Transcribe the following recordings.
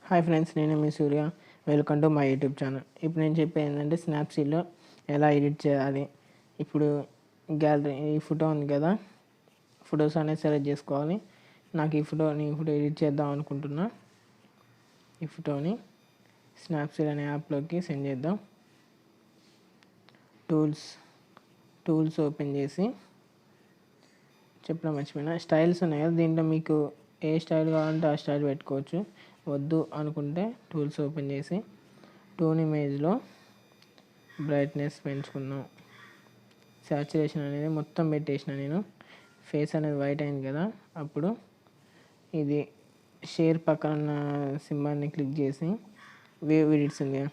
Hi friends, నేను మీ Surya. Welcome to my YouTube channel. ఇప్పుడు నేను చెప్పేది ఏంటంటే స్నాప్సీడ్లో ఎలా ఎడిట్ చేయాలి. ఇప్పుడు గ్యాలరీ ఈ ఫోటో ఉంది కదా, ఫొటోస్ అనేది సెలెక్ట్ చేసుకోవాలి. నాకు ఈ ఫోటో ఎడిట్ చేద్దాం అనుకుంటున్నా. ఈ ఫోటోని స్నాప్సీడ్ అనే యాప్లోకి సెండ్ చేద్దాం. టూల్స్ ఓపెన్ చేసి చెప్పడం మర్చిపోయినా, స్టైల్స్ ఉన్నాయి కదా, దీంట్లో మీకు ఏ స్టైల్ కావాలంటే ఆ స్టైల్ పెట్టుకోవచ్చు. వద్దు అనుకుంటే టూల్స్ ఓపెన్ చేసి టోన్ ఇమేజ్లో బ్రైట్నెస్ పెంచుకుందాం. సాచురేషన్ అనేది మొత్తం పెట్టేసిన నేను. ఫేస్ అనేది వైట్ అయింది కదా, అప్పుడు ఇది షేర్ పక్కన ఉన్న సింబల్ని క్లిక్ చేసి వేవ్ ఎడిట్స్ ఉంది కదా,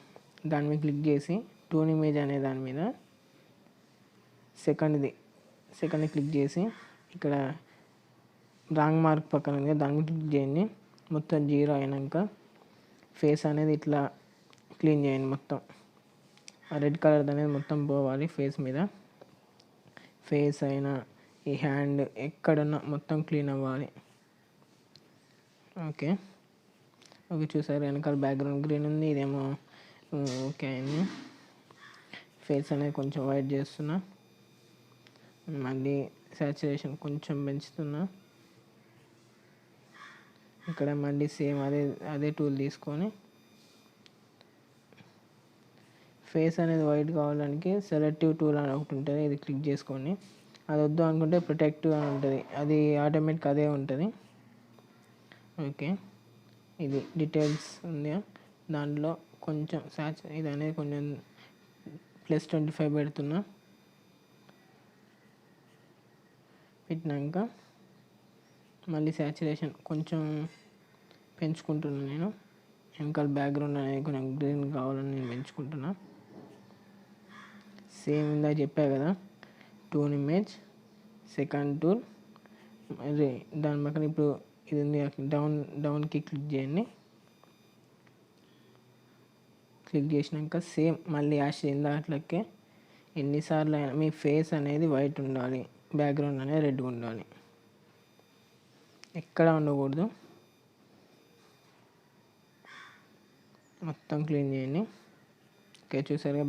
దాని మీద క్లిక్ చేసి టోన్ ఇమేజ్ అనే దాని మీద సెకండ్ని క్లిక్ చేసి ఇక్కడ రాంగ్ మార్క్ పక్కన ఉంది కదా, దాని మీద క్లిక్ చేయండి. మొత్తం 0 అయినాక ఫేస్ అనేది ఇట్లా క్లీన్ చేయండి. మొత్తం రెడ్ కలర్ అనేది మొత్తం పోవాలి ఫేస్ మీద. ఫేస్ అయినా ఈ హ్యాండ్ ఎక్కడున్నా మొత్తం క్లీన్ అవ్వాలి. ఓకే, చూసారు వెనకాల బ్యాక్గ్రౌండ్ గ్రీన్ ఉంది, ఇదేమో ఓకే అయింది. ఫేస్ అనేది కొంచెం వైట్ చేస్తున్నా, మళ్ళీ సాచురేషన్ కొంచెం పెంచుతున్నా. ఇక్కడ మళ్ళీ సేమ్ అదే టూల్ తీసుకొని ఫేస్ అనేది వైట్ కావడానికి సెలెక్టివ్ టూల్ అని ఒకటి ఉంటుంది, ఇది క్లిక్ చేసుకోండి. అది వద్దు అనుకుంటే ప్రొటెక్టివ్ అని ఉంటుంది, అది ఆటోమేటిక్ అదే ఉంటుంది. ఓకే, ఇది డీటెయిల్స్ ఉంది, దాంట్లో కొంచెం ఇది అనేది కొంచెం +25 పెడుతున్నా. పెట్టినాక మళ్ళీ సాచురేషన్ కొంచెం పెంచుకుంటున్నాను నేను. వెనకాల బ్యాక్గ్రౌండ్ అనేది కొంచెం గ్రీన్ కావాలని నేను పెంచుకుంటున్నా. సేమ్ ఇందాక చెప్పా కదా, టోన్ ఇమేజ్ సెకండ్ టూల్, అదే దాని పక్కన ఇప్పుడు ఇది ఉంది, డౌన్కి క్లిక్ చేయండి. క్లిక్ చేసినాక సేమ్ మళ్ళీ ఇందాకట్లకే ఎన్నిసార్లు అయినా మీ ఫేస్ అనేది వైట్ ఉండాలి, బ్యాక్గ్రౌండ్ అనేది రెడ్గా ఉండాలి, ఎక్కడ ఉండకూడదు. మొత్తం క్లీన్ చేయండి. ఓకే, చూసారుగా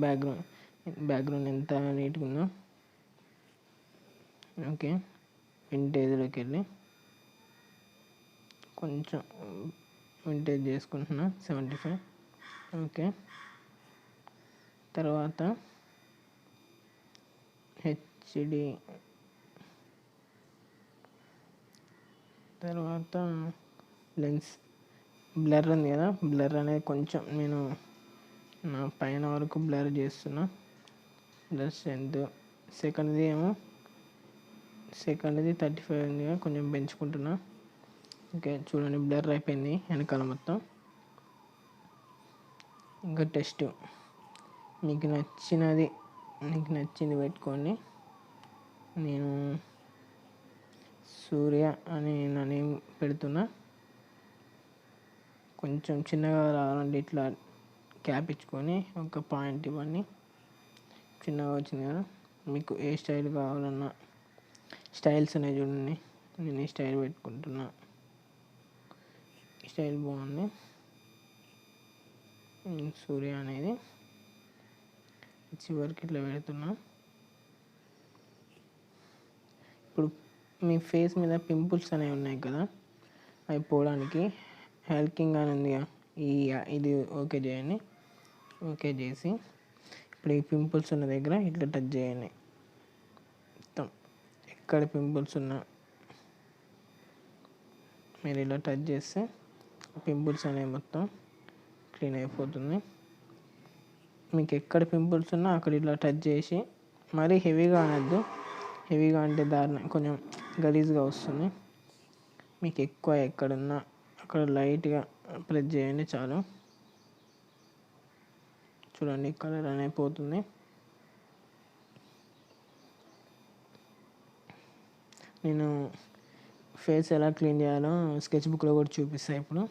బ్యాక్గ్రౌండ్ ఎంత నీట్గా ఉందో. ఓకే, వింటేజ్లోకి వెళ్ళి కొంచెం వింటేజ్ చేసుకుంటున్నా 75. ఓకే, తర్వాత హెచ్డి, తర్వాత లెన్స్ బ్లర్ ఉంది కదా, బ్లర్ అనేది కొంచెం నేను నా పైన వరకు బ్లర్ చేస్తున్నా. బ్లర్ స్ట్రెంత్ సెకండ్ది 35 ఉంది కదా, కొంచెం పెంచుకుంటున్నా. ఓకే, చూడండి బ్లర్ అయిపోయింది వెనకాల మొత్తం. ఇంకా టెస్ట్ మీకు నచ్చింది పెట్టుకోండి. నేను సూర్య అని నా నేమ్ పెడుతున్నా. కొంచెం చిన్నగా రావాలంటే ఇట్లా క్యాప్ ఇచ్చుకొని ఒక పాయింట్ ఇవ్వండి. చిన్నగా వచ్చింది కదా, మీకు ఏ స్టైల్ కావాలన్నా స్టైల్స్ ఉన్నాయి చూడండి, నేను ఈ స్టైల్ పెట్టుకుంటున్నా. ఈ స్టైల్ బాగుంది, సూర్య అనేది చివరికి ఇట్లా పెడుతున్నా. ఇప్పుడు మీ ఫేస్ మీద పింపుల్స్ అనేవి ఉన్నాయి కదా, అవి పోవడానికి హెల్కింగ్ అని ఉంది, ఇది ఓకే చేయండి. ఓకే చేసి ఇప్పుడు ఈ పింపుల్స్ ఉన్న దగ్గర ఇట్లా టచ్ చేయండి. మొత్తం ఎక్కడ పింపుల్స్ ఉన్నా మీరు ఇలా టచ్ చేస్తే పింపుల్స్ అనేవి మొత్తం క్లీన్ అయిపోతుంది. మీకు ఎక్కడ పింపుల్స్ ఉన్నా అక్కడ ఇట్లా టచ్ చేసి, మరీ హెవీగా అనద్దు, హెవీగా అంటే కొంచెం గలీజ్గా వస్తుంది. మీకు ఎక్కువ ఎక్కడున్నా అక్కడ లైట్గా ప్రెస్ చేయండి చాలు. చూడండి కలర్ అనేది పోతుంది. నేను ఫేస్ ఎలా క్లీన్ చేయాలో స్కెచ్ బుక్లో కూడా చూపిస్తాను. ఇప్పుడు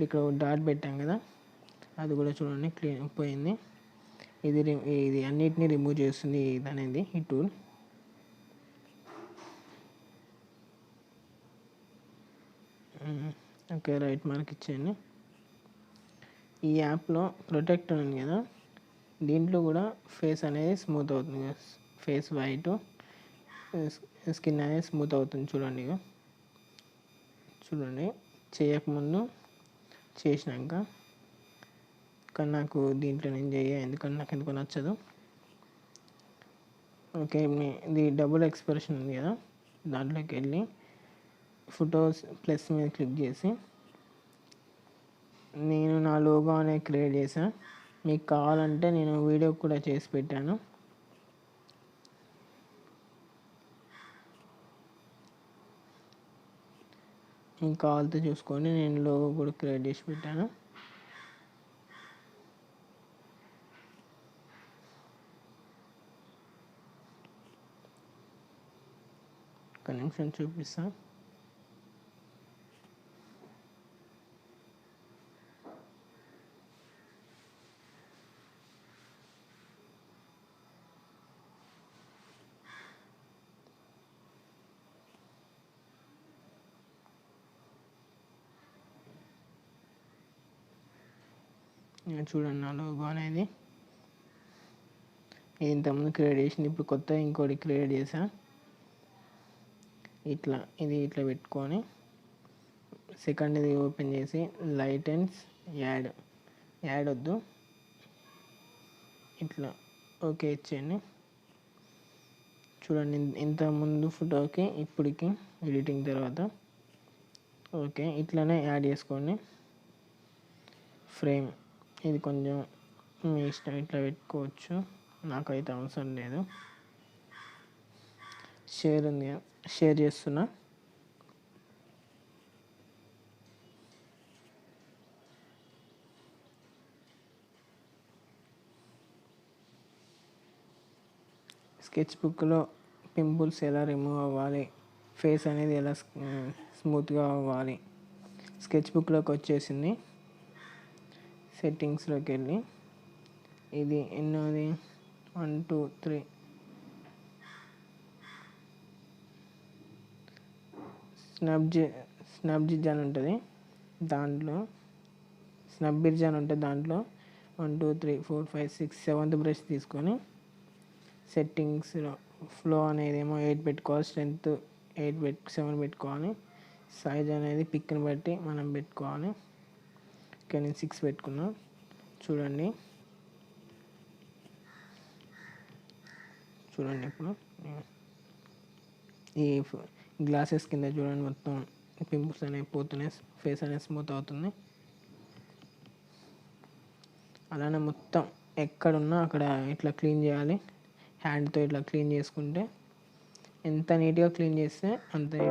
ఇక్కడ ఒక డాట్ పెట్టాం కదా, అది కూడా చూడండి క్లీన్ పోయింది. ఇది అన్నిటినీ రిమూవ్ చేస్తుంది ఇది అనేది ఈ టూల్. ఓకే, రైట్ మార్క్ ఇచ్చేయండి. ఈ యాప్లో ప్రొటెక్ట్ ఉంది కదా, దీంట్లో కూడా ఫేస్ అనేది స్మూత్ అవుతుంది. ఫేస్ వైట్, స్కిన్ అనేది స్మూత్ అవుతుంది. చూడండి ఇక చూడండి, చేయకముందు చేసినాక. కానీ నాకు దీంట్లో నేను ఎందుకంటే నాకు ఎందుకు నచ్చదు. ఓకే, ఇది డబుల్ ఎక్స్ప్రెషన్ ఉంది కదా, దాంట్లోకి వెళ్ళి ఫొటోస్ ప్లస్ మీద క్లిక్ చేసి నేను నా లోగో అనేది క్రియేట్ చేశాను. మీకు కావాలంటే నేను వీడియో కూడా చేసి పెట్టాను. మీకు కావాలితే చూసుకోండి, నేను లోగో కూడా క్రియేట్ చేసి పెట్టాను. ఒక నిమిషం చూపిస్తాను. చూడండి నా లోగో అనేది ఇంతకుముందు క్రియేట్ చేసింది, ఇప్పుడు కొత్త ఇంకోటి క్రియేట్ చేసా. ఇట్లా పెట్టుకొని సెకండ్ ఇది ఓపెన్ చేసి లైట్ అండ్ యాడ్ వద్దు, ఇట్లా ఓకే ఇచ్చేయండి. చూడండి, ఇంత ముందు ఫోటోకి ఇప్పటికి ఎడిటింగ్ తర్వాత ఓకే, ఇట్లానే యాడ్ చేసుకోండి. ఫ్రేమ్ ఇది కొంచెం మీ ఇష్టం, ఇట్లా పెట్టుకోవచ్చు, నాకైతే అవసరం లేదు. షేర్ ఉంది, షేర్ చేస్తున్నా. స్కెచ్ బుక్లో పింపుల్స్ ఎలా రిమూవ్ అవ్వాలి, ఫేస్ అనేది ఎలా స్మూత్గా అవ్వాలి, స్కెచ్ బుక్లోకి వచ్చేసింది. సెట్టింగ్స్లోకి వెళ్ళి ఇది ఎన్నోది 1 2 3 స్నాప్జిజ్ అని ఉంటుంది, దాంట్లో స్నాప్జిజ్ అని ఉంటుంది, దాంట్లో 1 2 3 4 5 6 7th బ్రష్ తీసుకొని సెట్టింగ్స్లో ఫ్లో అనేది ఏమో 8 పెట్టుకోవాలి, స్ట్రెంత్ 7 పెట్టుకోవాలి, సైజ్ అనేది పిక్ని బట్టి మనం పెట్టుకోవాలి. ఓకే, నేను 6 పెట్టుకున్నా. చూడండి ఇప్పుడు ఈ గ్లాసెస్ కింద చూడండి, మొత్తం పింపుల్స్ అనేవి పోతున్నాయి, ఫేస్ అనేది స్మూత్ అవుతుంది. అలానే మొత్తం ఎక్కడున్నా అక్కడ ఇట్లా క్లీన్ చేయాలి, హ్యాండ్తో ఇట్లా క్లీన్ చేసుకుంటే ఎంత నీట్గా క్లీన్ చేస్తే అంత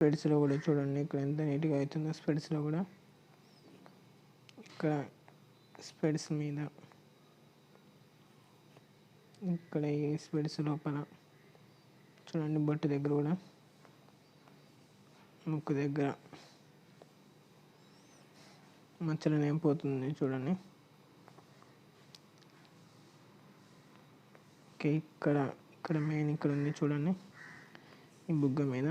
స్పెడ్స్లో కూడా చూడండి ఇక్కడ ఎంత నీట్గా అవుతుందో. స్పెడ్స్లో కూడా ఇక్కడ స్పెడ్స్ మీద, ఇక్కడ ఈ స్పెడ్స్ లోపల చూడండి, బొట్టు దగ్గర కూడా, ముక్కు దగ్గర మచ్చలు ఏం పోతుంది చూడండి. ఓకే, ఇక్కడ మెయిన్ ఇక్కడ ఉంది చూడండి, ఈ బుగ్గ మీద.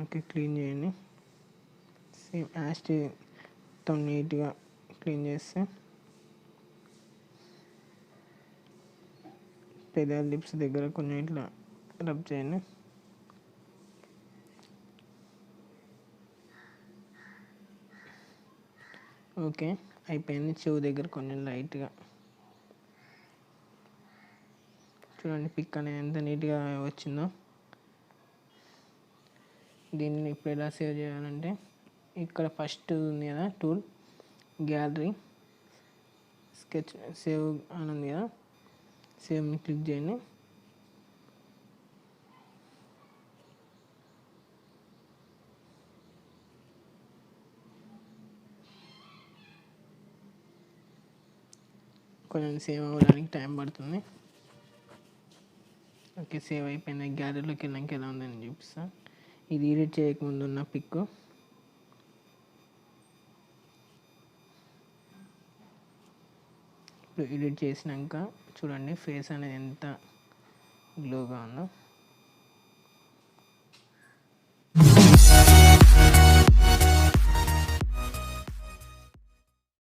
ఓకే, క్లీన్ చేయండి. సేమ్ యాస్టి మొత్తం నీట్గా క్లీన్ చేస్తే పెద్ద లిప్స్ దగ్గర కొంచెం ఇట్లా రబ్ చేయండి. ఓకే, అయిపోయింది. చెవు దగ్గర కొంచెం లైట్గా చూడండి, పిక్ అనేది ఎంత నీట్గా వచ్చిందో. దీన్ని ఇప్పుడు ఎలా సేవ్ చేయాలంటే, ఇక్కడ ఫస్ట్ ఉంది కదా టూల్, గ్యాలరీ, స్కెచ్, సేవ్ అని ఉంది కదా, సేవ్ని క్లిక్ చేయండి. కొంచెం సేవ్ అవ్వడానికి టైం పడుతుంది. ఓకే, సేవ్ అయిపోయింది. గ్యాలరీలోకి వెళ్ళాక ఎలా ఉందని చూపిస్తాను. ఇది ఎడిట్ చేయకముందు ఉన్న పిక్. ఇప్పుడు ఎడిట్ చేసినాక చూడండి ఫేస్ అనేది ఎంత గ్లోగా ఉందో.